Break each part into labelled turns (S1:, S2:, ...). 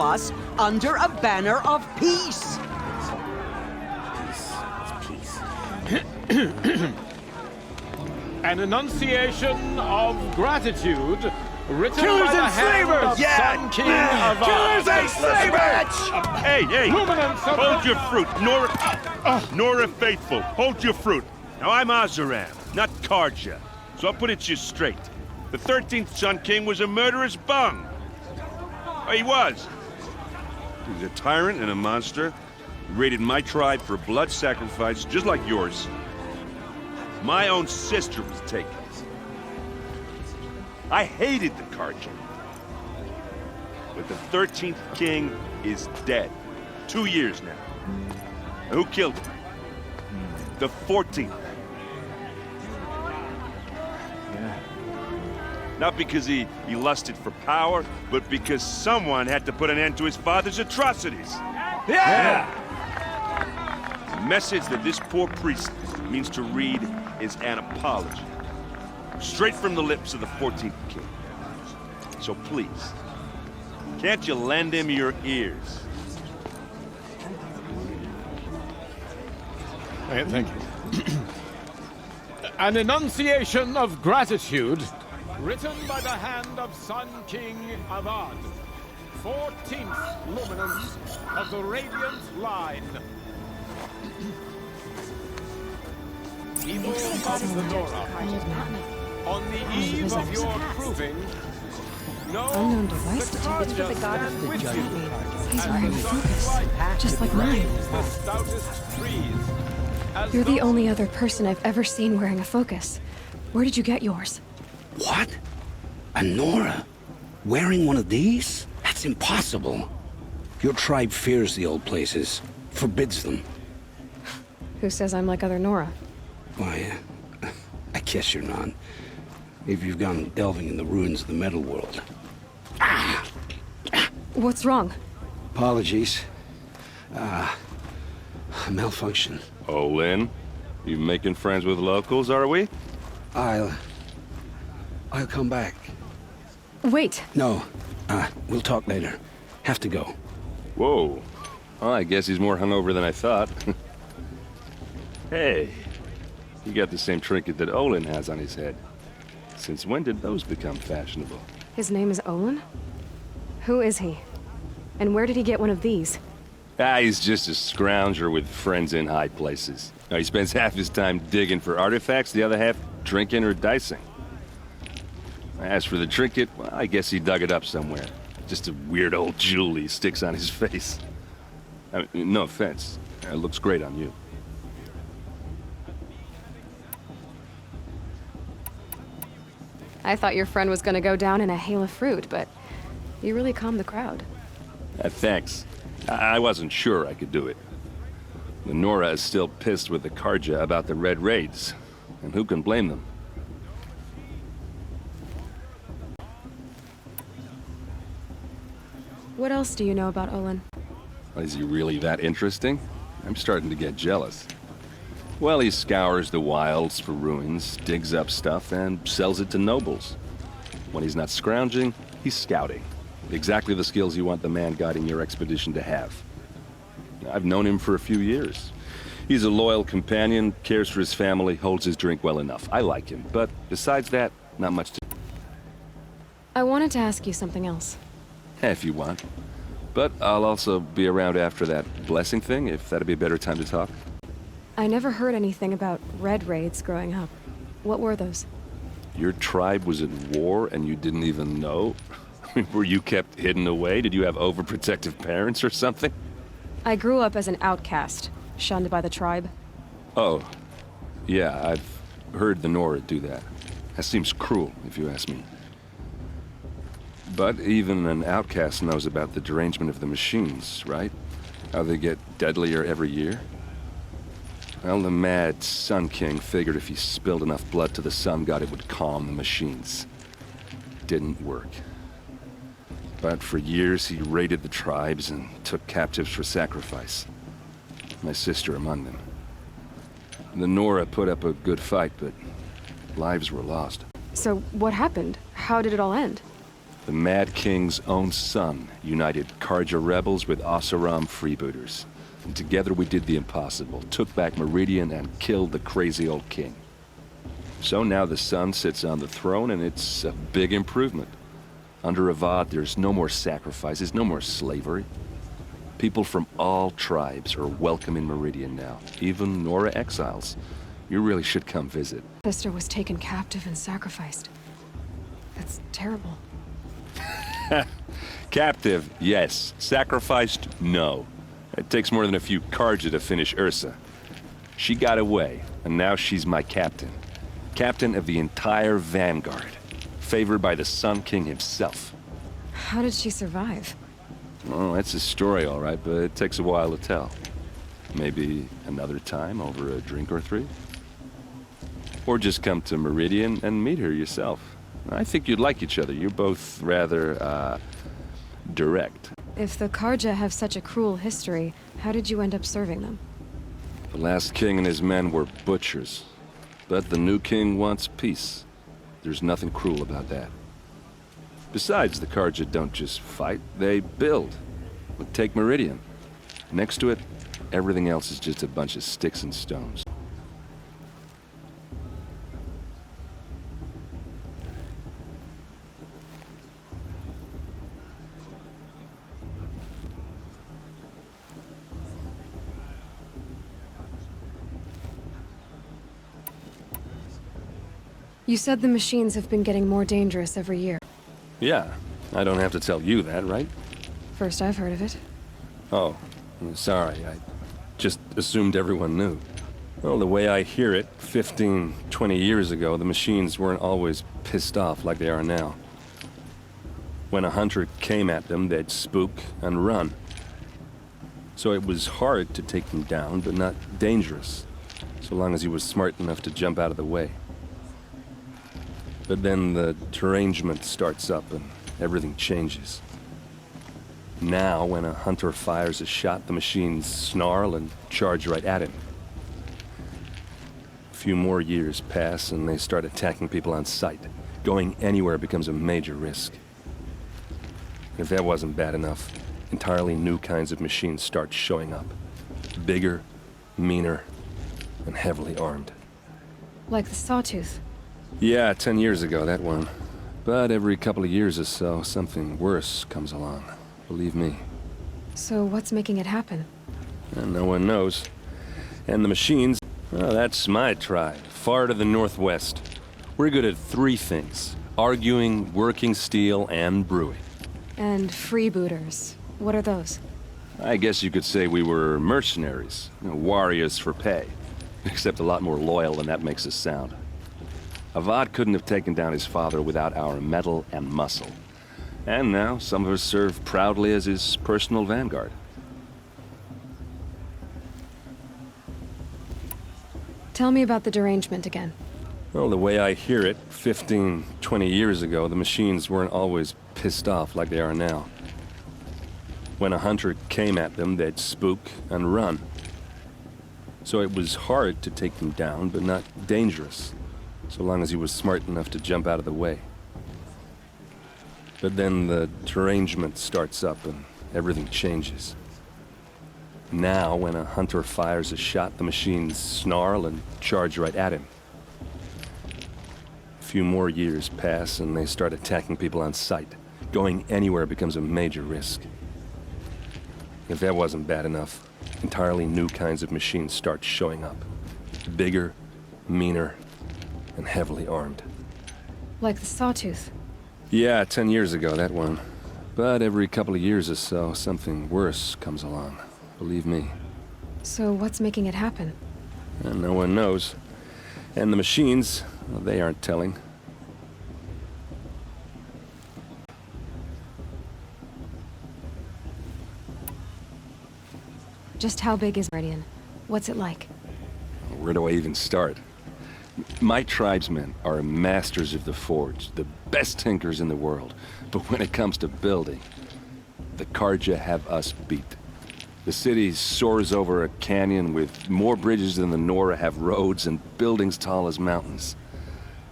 S1: us under a banner of peace.
S2: An enunciation of gratitude written
S3: Killers
S2: by the
S3: and
S2: hand
S3: slavers!
S2: of Sun King of
S3: Killers and slavers!
S4: Hey!
S2: Luminance of
S4: Hold your fruit, Nora Faithful. Hold your fruit. Now I'm Azaram, not Carja, so I'll put it to you straight. The 13th Sun King was a murderous bung. Oh, he was. He was a tyrant and a monster. He raided my tribe for blood sacrifice, just like yours. My own sister was taken. I hated the Carja. But the 13th king is dead. 2 years now. And who killed him? The 14th. Not because he lusted for power, but because someone had to put an end to his father's atrocities.
S3: Yeah!
S4: The message that this poor priest means to read is an apology. Straight from the lips of the 14th king. So please, can't you lend him your ears?
S2: Thank you. An enunciation of gratitude written by the hand of Sun King Avad, 14th luminance of the Radiant line. People of the Nora, on the eve of your proving,
S5: Unknown device detected for the god of the judgment. He's wearing focus, just like mine.
S2: The stoutest trees, as
S5: You're the
S2: those
S5: only other person I've ever seen wearing a focus. Where did you get yours?
S6: What? A Nora? Wearing one of these? That's impossible. Your tribe fears the old places, forbids them.
S5: Who says I'm like other Nora?
S6: Why, I guess you're not. If you've gone delving in the ruins of the metal world.
S5: What's wrong?
S6: Apologies. A malfunction.
S4: Olin, you making friends with locals, are we?
S6: I'll come back.
S5: Wait!
S6: No, we'll talk later. Have to go.
S4: Whoa. Well, I guess he's more hungover than I thought. Hey, you got the same trinket that Olin has on his head. Since when did those become fashionable?
S5: His name is Olin? Who is he? And where did he get one of these?
S4: He's just a scrounger with friends in high places. Now, he spends half his time digging for artifacts, the other half drinking or dicing. As for the trinket, well, I guess he dug it up somewhere. Just a weird old jewel he sticks on his face. I mean, no offense. It looks great on you.
S5: I thought your friend was gonna go down in a hail of fruit, but you really calmed the crowd.
S4: Thanks. I wasn't sure I could do it. The Nora is still pissed with the Carja about the Red Raids, and who can blame them?
S5: What else do you know about Olin?
S4: Is he really that interesting? I'm starting to get jealous. Well, he scours the wilds for ruins, digs up stuff, and sells it to nobles. When he's not scrounging, he's scouting. Exactly the skills you want the man guiding your expedition to have. I've known him for a few years. He's a loyal companion, cares for his family, holds his drink well enough. I like him, but besides that, not much to...
S5: I wanted to ask you something else.
S4: If you want. But I'll also be around after that blessing thing, if that'd be a better time to talk.
S5: I never heard anything about red raids growing up. What were those?
S4: Your tribe was at war and you didn't even know? Were you kept hidden away? Did you have overprotective parents or something?
S5: I grew up as an outcast, shunned by the tribe.
S4: Oh, yeah, I've heard the Nora do that. That seems cruel, if you ask me. But even an outcast knows about the derangement of the machines, right? How they get deadlier every year? Well, the mad Sun King figured if he spilled enough blood to the Sun God, it would calm the machines. Didn't work. But for years, he raided the tribes and took captives for sacrifice. My sister among them. The Nora put up a good fight, but lives were lost.
S5: So what happened? How did it all end?
S4: The Mad King's own son united Carja rebels with Oseram freebooters. And together we did the impossible, took back Meridian and killed the crazy old king. So now the son sits on the throne and it's a big improvement. Under Avad, there's no more sacrifices, no more slavery. People from all tribes are welcome in Meridian now, even Nora exiles. You really should come visit.
S5: Sister was taken captive and sacrificed. That's terrible.
S4: Captive, yes. Sacrificed, no. It takes more than a few Carja to finish Ursa. She got away, and now she's my captain. Captain of the entire Vanguard. Favored by the Sun King himself.
S5: How did she survive?
S4: Oh, that's a story, all right, but it takes a while to tell. Maybe another time over a drink or three? Or just come to Meridian and meet her yourself. I think you'd like each other. You're both rather, direct.
S5: If the Carja have such a cruel history, how did you end up serving them?
S4: The last king and his men were butchers. But the new king wants peace. There's nothing cruel about that. Besides, the Carja don't just fight, they build. Take Meridian. Next to it, everything else is just a bunch of sticks and stones.
S5: You said the machines have been getting more dangerous every year.
S4: Yeah, I don't have to tell you that, right?
S5: First I've heard of it.
S4: Oh, sorry, I just assumed everyone knew. Well, the way I hear it, 15, 20 years ago, the machines weren't always pissed off like they are now. When a hunter came at them, they'd spook and run. So it was hard to take them down, but not dangerous, so long as he was smart enough to jump out of the way. But then the derangement starts up and everything changes. Now, when a hunter fires a shot, the machines snarl and charge right at him. A few more years pass and they start attacking people on sight. Going anywhere becomes a major risk. If that wasn't bad enough, entirely new kinds of machines start showing up. Bigger, meaner, and heavily armed.
S5: Like the Sawtooth.
S4: Yeah, 10 years ago, that one. But every couple of years or so, something worse comes along. Believe me.
S5: So what's making it happen?
S4: And no one knows. And the machines, well, that's my tribe, far to the northwest. We're good at three things. Arguing, working steel, and brewing.
S5: And freebooters. What are those?
S4: I guess you could say we were mercenaries. Warriors for pay. Except a lot more loyal than that makes us sound. Avad couldn't have taken down his father without our metal and muscle. And now, some of us serve proudly as his personal vanguard.
S5: Tell me about the derangement again.
S4: Well, the way I hear it, 15, 20 years ago, the machines weren't always pissed off like they are now. When a hunter came at them, they'd spook and run. So it was hard to take them down, but not dangerous. So long as he was smart enough to jump out of the way. But then the derangement starts up and everything changes. Now, when a hunter fires a shot, the machines snarl and charge right at him. A few more years pass and they start attacking people on sight. Going anywhere becomes a major risk. If that wasn't bad enough, entirely new kinds of machines start showing up. Bigger, meaner, and heavily armed.
S5: Like the Sawtooth.
S4: Yeah, 10 years ago, that one. But every couple of years or so, something worse comes along. Believe me.
S5: So what's making it happen?
S4: And no one knows. And the machines, well, they aren't telling.
S5: Just how big is Meridian? What's it like?
S4: Where do I even start? My tribesmen are masters of the forge, the best tinkers in the world. But when it comes to building, the Carja have us beat. The city soars over a canyon with more bridges than the Nora have roads and buildings tall as mountains.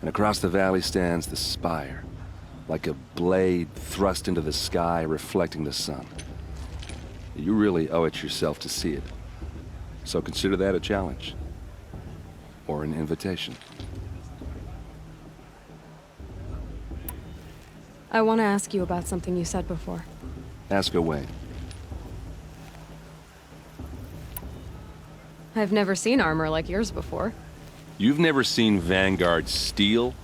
S4: And across the valley stands the spire, like a blade thrust into the sky, reflecting the sun. You really owe it yourself to see it. So consider that a challenge. Or an invitation.
S5: I want to ask you about something you said before.
S4: Ask away.
S5: I've never seen armor like yours before.
S4: You've never seen Vanguard steel?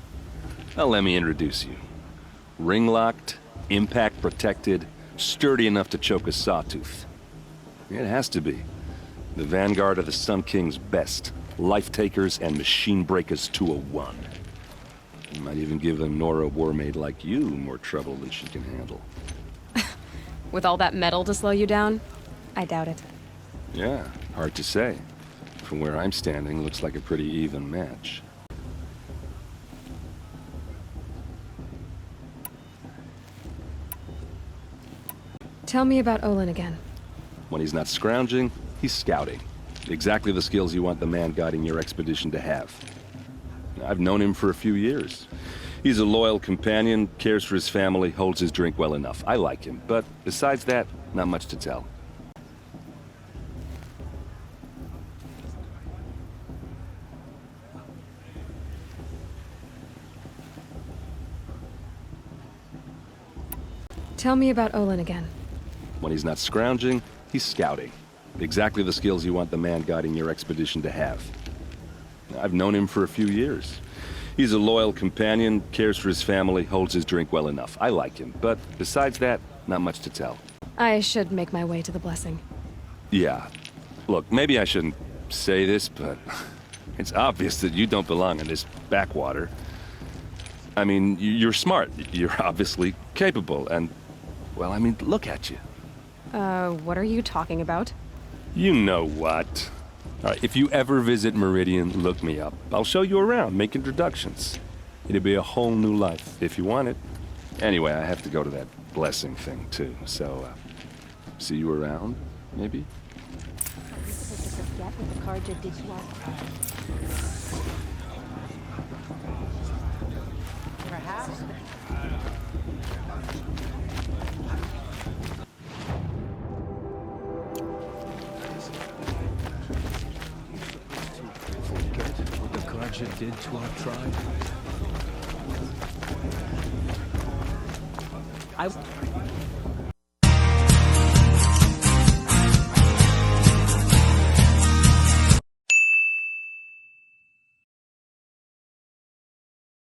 S4: Well, let me introduce you. Ring-locked, impact-protected, sturdy enough to choke a sawtooth. It has to be. The Vanguard of the Sun King's best. Life-takers and machine breakers to a one. You might even give a Nora warmaid like you more trouble than she can handle.
S5: With all that metal to slow you down? I doubt it.
S4: Yeah, hard to say. From where I'm standing, looks like a pretty even match.
S5: Tell me about Olin again.
S4: When he's not scrounging, he's scouting. Exactly the skills you want the man guiding your expedition to have. I've known him for a few years. He's a loyal companion, cares for his family, holds his drink well enough. I like him, but besides that, not much to tell.
S5: Tell me about Olin again.
S4: When he's not scrounging, he's scouting. Exactly the skills you want the man guiding your expedition to have. I've known him for a few years. He's a loyal companion, cares for his family, holds his drink well enough. I like him, but besides that, not much to tell.
S5: I should make my way to the blessing.
S4: Yeah. Look, maybe I shouldn't say this, but it's obvious that you don't belong in this backwater. I mean, you're smart. You're obviously capable, and, well, I mean, look at you.
S5: What are you talking about?
S4: You know what. All right, if you ever visit Meridian, look me up. I'll show you around, make introductions. It'll be a whole new life, if you want it. Anyway, I have to go to that blessing thing, too, so, see you around, maybe?
S7: Are we supposed to forget what the Carja did to us? Perhaps.
S3: What the Carja did to our tribe?